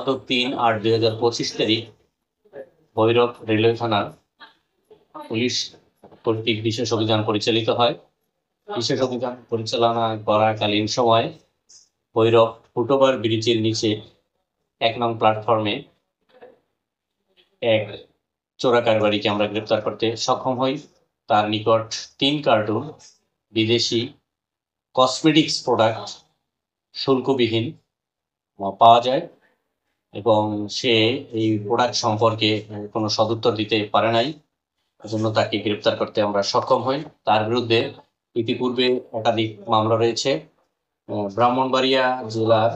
3/8/2025 তারিখ ভৈরব রেলওয়ে থানার পুলিশ কর্তৃক বিশেষ অভিযান পরিচালিত হয়। বিশেষ অভিযান পরিচালনা করাকালীন সময় ভৈরব ফুটওভার ব্রিজের নিচে 1 নং প্ল্যাটফর্মে এক চোরা কারবারিকে আমরা গ্রেপ্তার করতে সক্ষম হই। তার নিকট 3 কার্টুন বিদেশি কসমেটিক্স প্রোডাক্ট শুল্কবিহীন পাওয়া যায় এবং সে এই প্রোডাক্ট সম্পর্কে কোনো সদুত্তর দিতে পারে নাই, এজন্য তাকে গ্রেপ্তার করতে আমরা সক্ষম হই। তার বিরুদ্ধে ইতিপূর্বে একাধিক মামলা রয়েছে। ব্রাহ্মণবাড়িয়া জেলার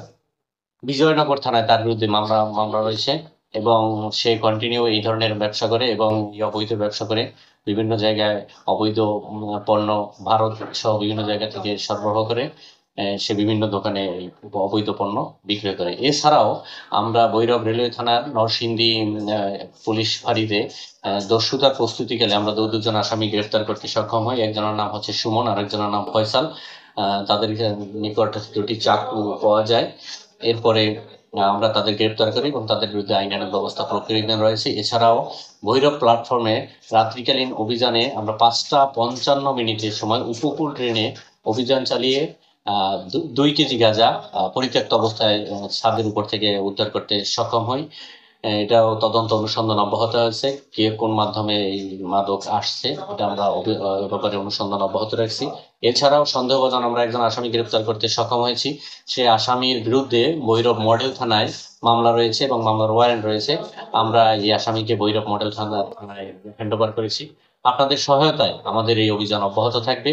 বিজয়নগর থানায় তার বিরুদ্ধে মামলা রয়েছে এবং সে কন্টিনিউ এই ধরনের ব্যবসা করে এবং অবৈধ ব্যবসা করে বিভিন্ন জায়গায় অবৈধ পণ্য ভারত সহ বিভিন্ন জায়গা থেকে সরবরাহ করে সে বিভিন্ন দোকানে অবৈধ পণ্য বিক্রয় করে। এছাড়াও আমরা ভৈরব রেলওয়ে থানার নরসিংদী পুলিশ ফাঁড়িতে দস্যুতার প্রস্তুতিকালে আমরা 2জন আসামি গ্রেফতার করতে সক্ষম হই। একজনের নাম হচ্ছে সুমন, আরেকজনের নাম ফয়সাল। তাদের নিকট 2টি চাকু পাওয়া যায়। এরপরে আমরা তাদের গ্রেপ্তার করি এবং তাদের বিরুদ্ধে আইনানুগ ব্যবস্থা প্রক্রিয়াধীন রয়েছে। এছাড়াও ভৈরব প্ল্যাটফর্মে রাত্রিকালীন অভিযানে আমরা 5টা 55 সময় উপকূল ট্রেনে অভিযান চালিয়ে 2 কেজি গাঁজা পরিত্যক্ত অবস্থায় ছাদের উপর থেকে উদ্ধার করতে সক্ষম হই। এটাও তদন্ত অনুসন্ধান অব্যাহত আছে। কে কোন মাধ্যমে এই মাদক আসছে এটা আমরা ব্যাপারে অনুসন্ধান অব্যাহত রাখছি। এছাড়াও সন্দেহভাজন আমরা একজন আসামি গ্রেপ্তার করতে সক্ষম হয়েছি। সে আসামির বিরুদ্ধে ভৈরব মডেল থানায় মামলা রয়েছে এবং মামলার ওয়ারেন্ট রয়েছে। আমরা এই আসামিকে ভৈরব মডেল থানায় হ্যান্ড ওভার করেছি। আপনাদের সহায়তায় আমাদের এই অভিযান অব্যাহত থাকবে।